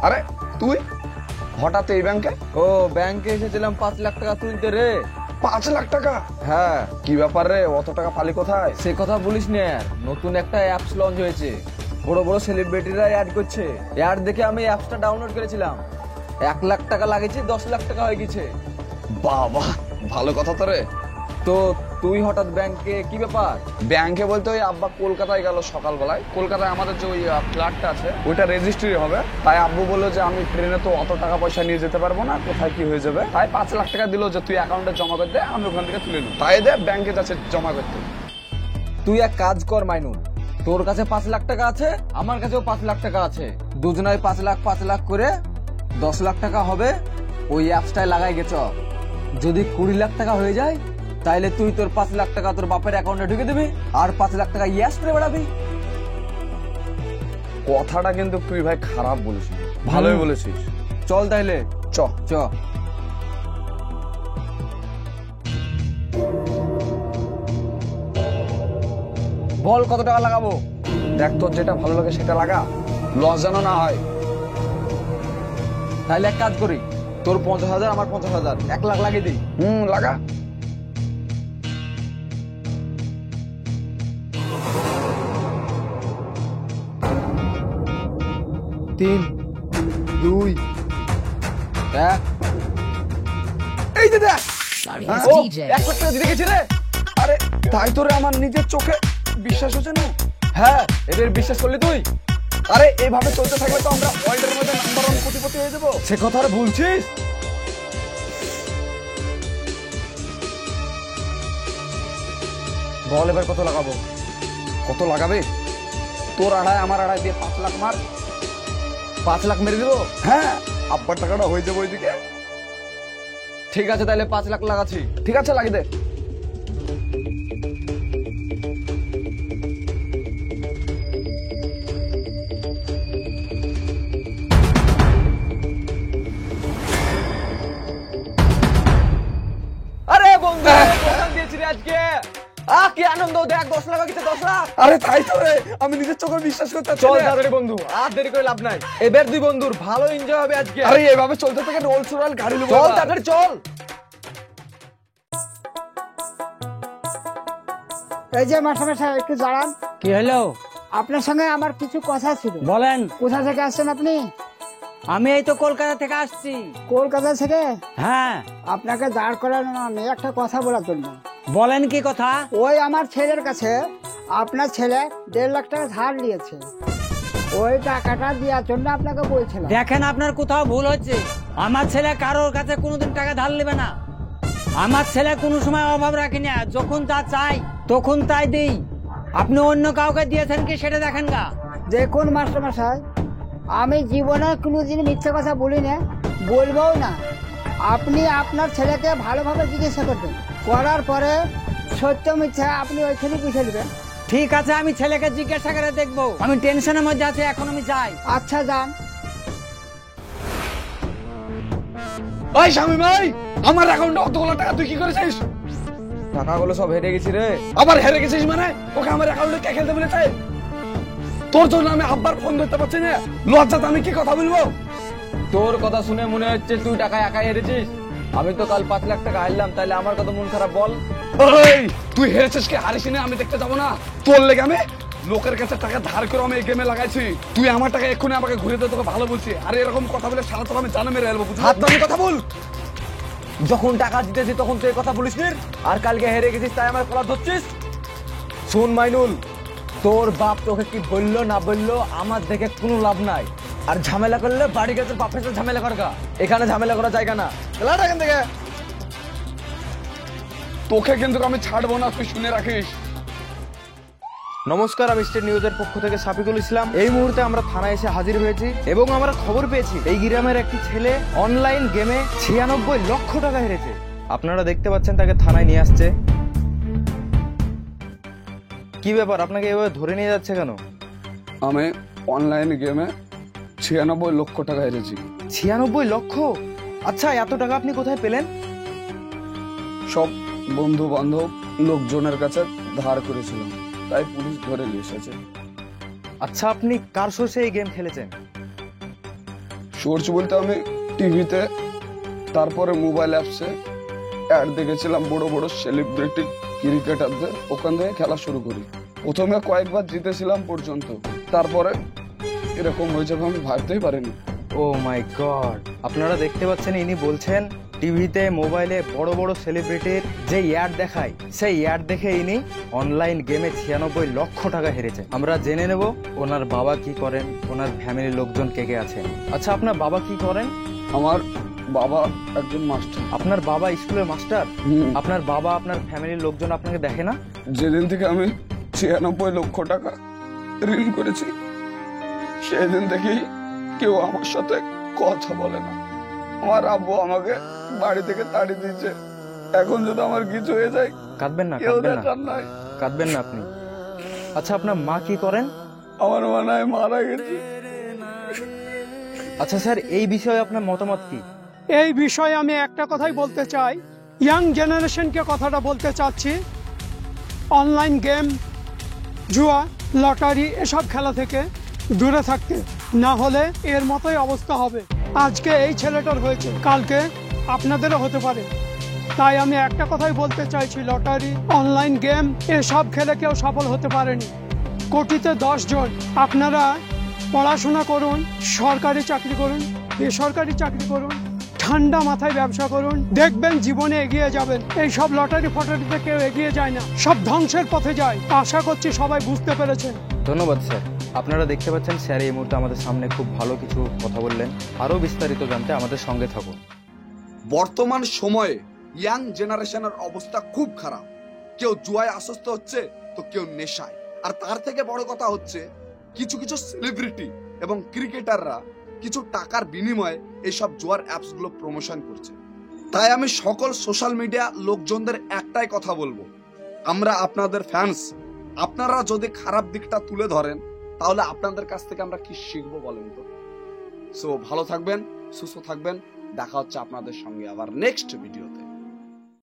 আরে তুই হঠাৎ এই ব্যাংকে? ও ব্যাংকে এসেছিলাম 5 লাখ টাকা তুলতে রে। 5 লাখ টাকা? হ্যাঁ। কি ব্যাপার রে, অত টাকা পালি কোথায়? সে কথা বলিস না, নতুন একটা অ্যাপস লঞ্চ হয়েছে, বড় বড় সেলিব্রিটিরা অ্যাড করছে। অ্যাড দেখে আমি অ্যাপসটা ডাউনলোড করেছিলাম। 1 লাখ টাকা লাগেছে, 10 লাখ টাকা হয়ে গেছে। বাবা, ভালো কথা তো রে। তো তুই হঠাৎ ব্যাংকে, কি ব্যাপার? ব্যাংকে বলতে ওই আব্বা কলকাতায় গেল সকালবেলায়। কলকাতায় আমাদের যে ওই ফ্ল্যাটটা আছে ওইটা রেজিস্ট্রি হবে, তাই আব্বু বললো যে আমি ট্রেনে তো অত টাকা পয়সা নিয়ে যেতে পারবো না, কোথায় কি হয়ে যাবে, তাই 5 লাখ টাকা দিল যে তুই অ্যাকাউন্টে জমা করে দে, আমি ওখান থেকে তুলে নেব। তাই দে ব্যাংকে যাচ্ছে জমা করতে। তুই এক কাজ কর মাইনুল, তোর কাছে 5 লাখ টাকা আছে, আমার কাছেও 5 লাখ টাকা আছে, দুজনাই 5 লাখ করে 10 লাখ টাকা হবে। ওই অ্যাপসটায় লাগাই গেছ, যদি 20 লাখ টাকা হয়ে যায় তাইলে তুই তোর 5 লাখ টাকা তোর বাপের অ্যাকাউন্টে ঢুকে দিবি আর 5 লাখ টাকা ইয়াস করে বেড়াবি। কথাটা কিন্তু তুই ভাই খারাপ বলিস, ভালোই বলেছিস। চল তাইলে, চ চ। বল কত টাকা লাগাবো? দেখ তোর যেটা ভালো লাগে সেটা লাগা, লস যেন না হয়। তাইলে এক কাজ করি, তোর 50,000 আমার 50,000, 1 লাখ লাগিয়ে দিই। লাগা। তিন, দুই, এক। এই যে দেখ, ও, 1 লাখ টাকা দিতে গেছি রে। আরে তাই তোরে আমার নিজের চোখে বিশ্বাস হচ্ছে না? হ্যাঁ, এদের বিশ্বাস করলি তুই? আরে এইভাবে চলতে থাকলে তো আমরা ওয়ার্ল্ডের মধ্যে নাম্বার 1 কোটিপতি হয়ে যাবো। সে কথা আর বলছিস? বল এবার কত লাগাবো? কত লাগাবে? তোর আড়াই আমার আড়াই দিয়ে 5 লাখ মার। 5 লাখ মেরে দেবো? হ্যাঁ, আব্বার টাকাটা হয়ে যাবে ওইদিকে। ঠিক আছে, তাহলে 5 লাখ লাগাচ্ছি। ঠিক আছে, লাগিয়ে দে। আরে বন্ধু, প্রোগ্রাম দিয়েছি রে আজকে। কি আনন্দ, দেখ 10 লাখ গেছে, 10 লাখ। আরে তাই তো রে, আমি নিজের চোখে বিশ্বাস করতে পারছি চল না। তাড়াতাড়ি বন্ধু, আর দেরি করে লাভ নাই। এবার দুই বন্ধুর ভালো এনজয় হবে আজকে। আরে এইভাবে চলতে থেকে রোলস রয়েল গাড়ি নেবো। চল তাড়াতাড়ি চল। এই যে মাস্টারমশাই, একটু দাঁড়ান। কি হলো? আপনার সঙ্গে আমার কিছু কথা ছিল। বলেন। কোথা থেকে আসছেন আপনি? আমি এই তো কলকাতা থেকে আসছি। কলকাতা থেকে? হ্যাঁ। আপনাকে দাঁড় করানো আমি একটা কথা বলার জন্য। বলেন কি কথা? ওই আমার ছেলের কাছে আপনার ছেলে 1.5 লাখ টাকা ধার নিয়েছে, ওই টাকাটা দেওয়ার জন্য আপনাকে বলছিলাম। দেখেন, আপনার কোথাও ভুল হচ্ছে। আমার ছেলে কারোর কাছে কোনোদিন টাকা ধার নেবে না। আমার ছেলে কোনো সময় অভাব রাখি না, যখন যা চাই তখন তাই দেই। আপনি অন্য কাউকে দিয়েছেন কি সেটা দেখেন গা। দেখুন মাস্টারমশাই, আমি জীবনে কোনোদিন মিথ্যে কথা বলি না, বলবও না। আপনি আপনার ছেলেকে ভালোভাবে জিজ্ঞাসা করবেন, করার পরে সত্য মিথ্যা আপনি ওইখানে বুঝে নেবেন। ঠিক আছে, আমি ছেলেকে জিজ্ঞাসা করে দেখবো। আমি টেনশনের মধ্যে আছি, এখন আমি যাই। আচ্ছা, যান। ওই স্বামী ভাই, আমার অ্যাকাউন্টে অতগুলো টাকা তুই কি করেছিস? টাকাগুলো সব হেরে গেছি রে। আবার হেরে গেছিস মানে? ওকে আমার অ্যাকাউন্টে কে খেলতে বলেছে? তোর জন্য আমি আব্বার ফোন ধরতে পারছি না, লজ্জাতে আমি কি কথা বলবো? তোর কথা শুনে মনে হচ্ছে তুই টাকা একাই হেরেছিস। আমি তো কাল 5 লাখ টাকা হারলাম, তাহলে আমার কত মন খারাপ বল। ওই তুই হেরেছিস কি হারিস না আমি দেখতে যাবো না? তোর লেগে আমি লোকের কাছে টাকা ধার করে আমি এই গেমে লাগাইছি। তুই আমার টাকা এক্ষুনি আমাকে ঘুরে দে, তোকে ভালো বলছি। আর এরকম কথা বলে সারা তোকে আমি জানে মেরে এলবো। হাত দামি কথা বল। যখন টাকা দিতেছি তখন তুই কথা বলিস নি, আর কালকে হেরে গেছিস তাই আমার কলার ধরছিস। শোন মাইনুল, তোর বাপ তোকে কি বললো না বললো আমার দেখে কোনো লাভ নাই। আর ঝামেলা করলে বাড়ি গেছে বাপের সাথে ঝামেলা করগা, এখানে ঝামেলা করা জায়গা না। খেলাটা এখান থেকে। তোকে কিন্তু আমি ছাড়বো না, তুই শুনে রাখিস। নমস্কার, আমি স্টেট নিউজের পক্ষ থেকে সাফিকুল ইসলাম। এই মুহূর্তে আমরা থানায় এসে হাজির হয়েছি এবং আমরা খবর পেয়েছি এই গ্রামের একটি ছেলে অনলাইন গেমে 96 লক্ষ টাকা হেরেছে। আপনারা দেখতে পাচ্ছেন তাকে থানায় নিয়ে আসছে। কি ব্যাপার, আপনাকে এভাবে ধরে নিয়ে যাচ্ছে কেন? আমি অনলাইন গেমে 96 লক্ষ টাকা হেরেছি। 96 লক্ষ? আচ্ছা, এত টাকা আপনি কোথায় পেলেন? সব বন্ধু বান্ধব লোকজনের কাছে ধার করেছিলাম, তাই পুলিশ ধরে নিয়ে এসেছে। আচ্ছা, আপনি কার সোর্সে এই গেম খেলেছেন? সোর্স বলতে আমি টিভিতে, তারপরে মোবাইল অ্যাপসে অ্যাড দেখেছিলাম বড় বড় সেলিব্রিটি ক্রিকেটারদের, ওখান থেকে খেলা শুরু করি। প্রথমে কয়েকবার জিতেছিলাম পর্যন্ত, তারপরে এরকম হয়ে যাবে আমি ভাবতেই পারিনি। ও মাই গড, আপনারা দেখতে পাচ্ছেন ইনি বলছেন টিভিতে মোবাইলে বড় বড় সেলিব্রিটির যে অ্যাড দেখায় সেই অ্যাড দেখে ইনি অনলাইন গেমে 96 লক্ষ টাকা হেরেছে। আমরা জেনে নেব ওনার বাবা কি করেন, ওনার ফ্যামিলির লোকজন কে কে আছেন। আচ্ছা, আপনার বাবা কি করেন? আমার বাবা একজন মাস্টার। আপনার বাবা স্কুলের মাস্টার? হুম। আপনার বাবা আপনার ফ্যামিলির লোকজন আপনাকে দেখে না? যেদিন থেকে আমি 96 লক্ষ টাকা ঋণ করেছি সেই দিন থেকেই কেউ আমার সাথে কথা বলে না। আমার আব্বু আমাকে বাড়ি থেকে তাড়িয়ে দিয়েছে। এখন যদি আমার কিছু হয়ে যায় কাঁদবেন না, কেউ কাঁদবেন না, দেখার নাই। কাঁদবেন না আপনি। আচ্ছা, আপনার মা কি করেন? আমার মনে হয় মারা গেছে। আচ্ছা স্যার, এই বিষয়ে আপনার মতামত কি? এই বিষয়ে আমি একটা কথাই বলতে চাই, ইয়াং জেনারেশনকে কথাটা বলতে চাচ্ছি, অনলাইন গেম, জুয়া, লটারি এসব খেলা থেকে দূরে থাকতে, না হলে এর মতোই অবস্থা হবে। আজকে এই ছেলেটার হয়েছে, কালকে আপনাদেরও হতে পারে। তাই আমি একটা কথাই বলতে চাইছি, লটারি, অনলাইন গেম এসব খেলে কেউ সফল হতে পারেনি। কোটিতে 10 জন। আপনারা পড়াশোনা করুন, সরকারি চাকরি করুন, বেসরকারি চাকরি করুন, ঠান্ডা মাথায় ব্যবসা করুন, দেখবেন জীবনে এগিয়ে যাবেন। এই সব লটারি ফটারিতে কেউ এগিয়ে যায় না, সব ধ্বংসের পথে যায়। আশা করছি সবাই বুঝতে পেরেছেন। ধন্যবাদ স্যার। আপনারা দেখতে পাচ্ছেন স্যার এই মুহূর্তে আমাদের সামনে খুব ভালো কিছু কথা বললেন। আরো বিস্তারিত জানতে আমাদের সঙ্গে থাকুন। বর্তমান সময়ে ইয়াং জেনারেশনের অবস্থা খুব খারাপ। কেউ জুয়ায় আসক্ত হচ্ছে, তো কেউ নেশায়। আর তার থেকে বড় কথা হচ্ছে, কিছু কিছু সেলিব্রিটি এবং ক্রিকেটাররা কিছু টাকার বিনিময়ে এইসব জুয়ার অ্যাপস গুলো প্রমোশন করছে। তাই আমি সকল সোশ্যাল মিডিয়া লোকজনদের একটাই কথা বলবো, আমরা আপনাদের ফ্যান্স। আপনারা যদি খারাপ দিকটা তুলে ধরেন তাহলে আপনাদের কাছ থেকে আমরা কি শিখবো বলেন তো? সো ভালো থাকবেন, সুস্থ থাকবেন। দেখা হচ্ছে আপনাদের সঙ্গে আবার নেক্সট ভিডিওতে।